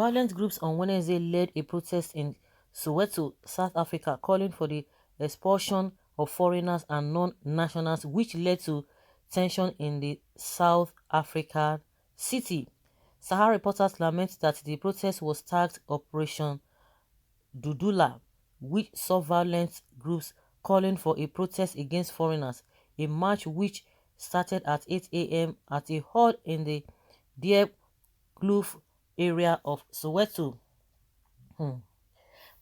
Violent groups on Wednesday led a protest in Soweto, South Africa, calling for the expulsion of foreigners and non-nationals, which led to tension in the South African city. Sahara reporters lament that the protest was tagged Operation Dudula, which saw violent groups calling for a protest against foreigners, a march which started at 8 a.m. at a hall in the Deer Kloof area of Soweto.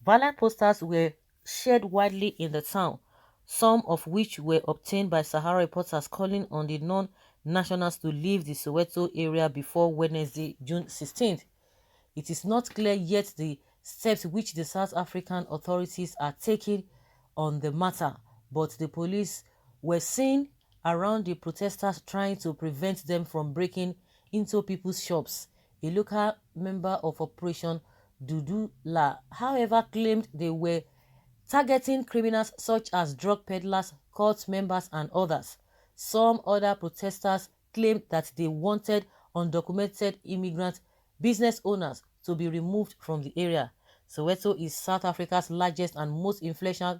Violent posters were shared widely in the town, some of which were obtained by Sahara reporters calling on the non-nationals to leave the Soweto area before Wednesday, June 16th. It is not clear yet the steps which the South African authorities are taking on the matter, but the police were seen around the protesters trying to prevent them from breaking into people's shops. A local member of Operation Dudula, however, claimed they were targeting criminals such as drug peddlers, cult members, and others. Some other protesters claimed that they wanted undocumented immigrant business owners to be removed from the area. Soweto is South Africa's largest and most influential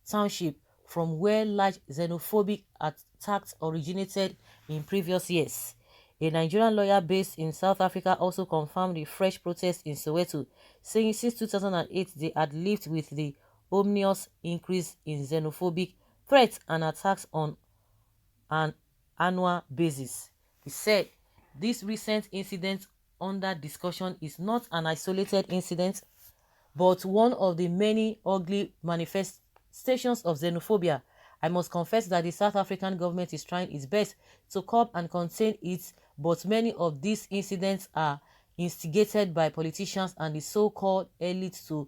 township, from where large xenophobic attacks originated in previous years. A Nigerian lawyer based in South Africa also confirmed the fresh protests in Soweto, saying since 2008 they had lived with the ominous increase in xenophobic threats and attacks on an annual basis. He said this recent incident under discussion is not an isolated incident, but one of the many ugly manifestations of xenophobia. I must confess that the South African government is trying its best to curb and contain it, but many of these incidents are instigated by politicians and the so-called elite to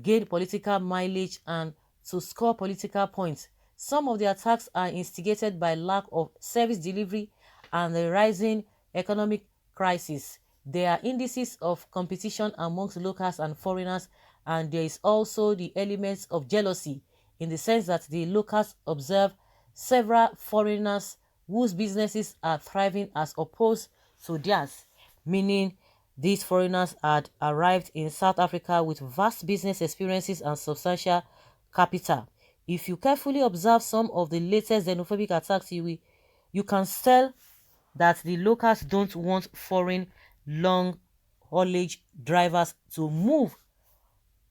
gain political mileage and to score political points. Some of the attacks are instigated by lack of service delivery and the rising economic crisis. There are indices of competition amongst locals and foreigners, and there is also the elements of jealousy, in the sense that the locals observe several foreigners whose businesses are thriving as opposed to theirs, meaning these foreigners had arrived in South Africa with vast business experiences and substantial capital. If you carefully observe some of the latest xenophobic attacks, you can tell that the locals don't want foreign long haulage drivers to move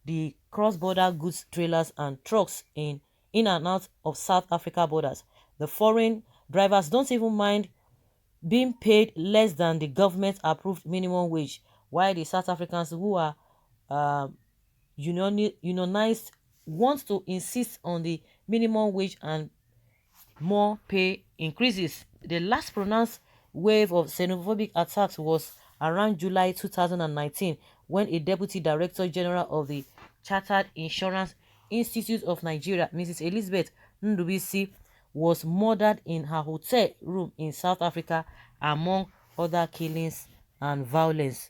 the cross-border goods trailers and trucks in and out of South Africa borders. The foreign drivers don't even mind being paid less than the government-approved minimum wage, while the South Africans who are unionized want to insist on the minimum wage and more pay increases. The last pronounced wave of xenophobic attacks was around July 2019, when a deputy director general of the Chartered Insurance Institute of Nigeria, Mrs. Elizabeth Ndubisi, was murdered in her hotel room in South Africa, among other killings and violence.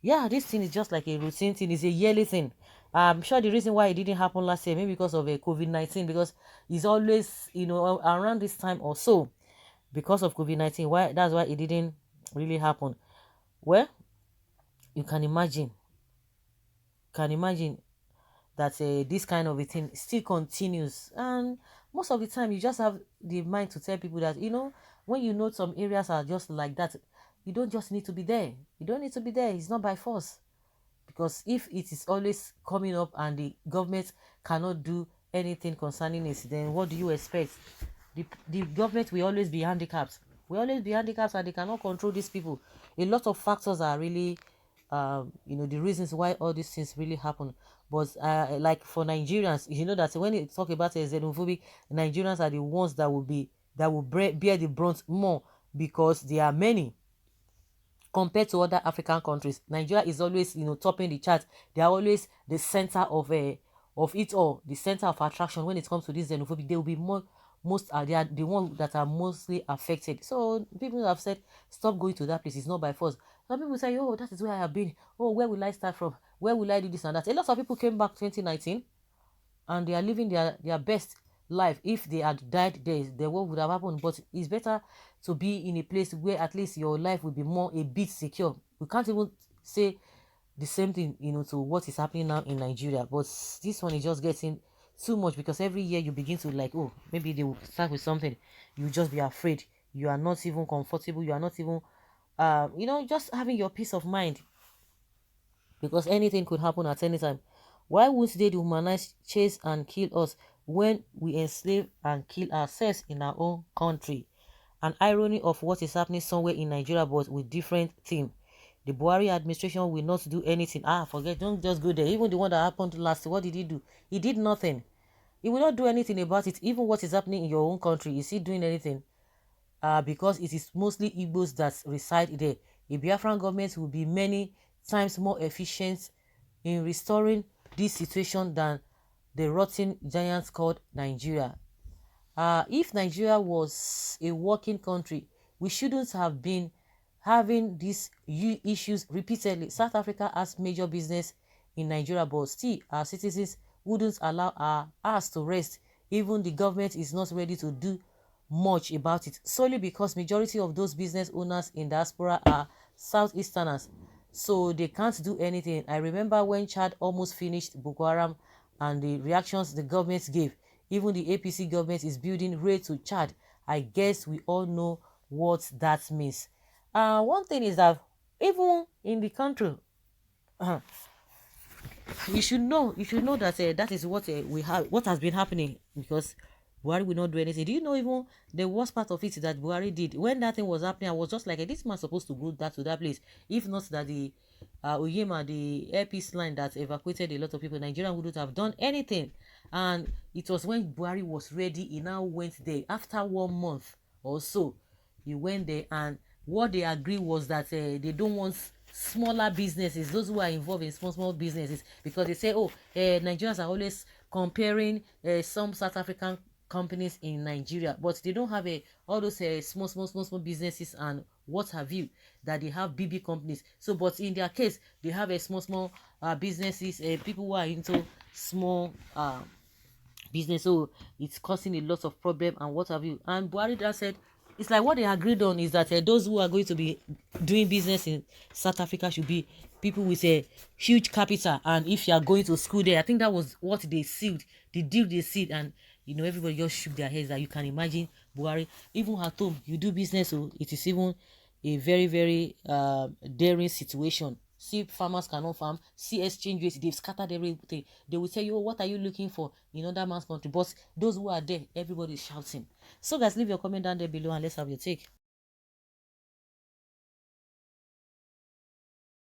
Yeah, this thing is just like a routine thing. It's a yearly thing. I'm sure the reason why it didn't happen last year, maybe because of a COVID-19, because it's always, around this time or so, because of COVID-19. Why? That's why it didn't really happen. Well, you can imagine that this kind of a thing still continues, and most of the time you just have the mind to tell people that when you know some areas are just like that, you don't just need to be there. You don't need to be there. It's not by force, because if it is always coming up and the government cannot do anything concerning it, then what do you expect? The government will always be handicapped. And they cannot control these people. A lot of factors are really the reasons why all these things really happen. But like for Nigerians, you know that when you talk about xenophobic, Nigerians are the ones that will bear the brunt more, because there are many compared to other African countries. Nigeria is always topping the chart. They are always the center of it all, the center of attraction when it comes to this xenophobic. They will be they are the ones that are mostly affected. So people have said, stop going to that place. It's not by force. Some people say, oh, that is where I have been. Oh, where will I start from? Where will I do this and that? A lot of people came back 2019 and they are living their best life. If they had died there, what would have happened? But it's better to be in a place where at least your life will be a bit secure. We can't even say the same thing, to what is happening now in Nigeria. But this one is just getting too much, because every year you begin to like, oh, maybe they will start with something. You just be afraid. You are not even comfortable. You are not even, just having your peace of mind, because anything could happen at any time. Why would they dehumanize, chase, and kill us when we enslave and kill ourselves in our own country? An irony of what is happening somewhere in Nigeria, but with different theme. The Buhari administration will not do anything. Forget, don't just go there. Even the one that happened last, what did he do? He did nothing. He will not do anything about it. Even what is happening in your own country, is he doing anything? Because it is mostly Igbos that reside there. A Biafran government will be many times more efficient in restoring this situation than the rotten giants called Nigeria. If Nigeria was a working country, we shouldn't have been having these issues repeatedly. South Africa has major business in Nigeria, but still our citizens wouldn't allow our ass to rest. Even the government is not ready to do much about it, solely because majority of those business owners in diaspora are Southeasterners, so they can't do anything. I remember when Chad almost finished Boko Haram and the reactions the government gave. Even the APC government is building raid to Chad. I guess we all know what that means. One thing is that even in the country, you should know that that is what we have, what has been happening, because Buhari will not do anything. Do you know even the worst part of it that Buhari did when that thing was happening? I was just like, this man supposed to go that to that place. If not that the Oyema, the air peace line that evacuated a lot of people, Nigeria wouldn't have done anything. And it was when Buhari was ready, he now went there after 1 month or so. He went there, and what they agreed was that they don't want smaller businesses, those who are involved in small businesses, because they say, oh, Nigerians are always comparing some South African companies in Nigeria, but they don't have all those small businesses and what have you, that they have BB companies. So, but in their case, they have a small businesses, people who are into small business, so it's causing a lot of problem and what have you. And Buhari just said, it's like what they agreed on is that those who are going to be doing business in South Africa should be people with a huge capital, and if you are going to school there, I think that was what they sealed, the deal they sealed. And everybody just shook their heads, that you can imagine Buhari even at home you do business, so it is even a very very daring situation. See, farmers cannot farm. See, exchange rates, they've scattered everything. They will tell you, oh, what are you looking for in other man's country? But those who are there, everybody is shouting. So guys, leave your comment down there below and let's have your take.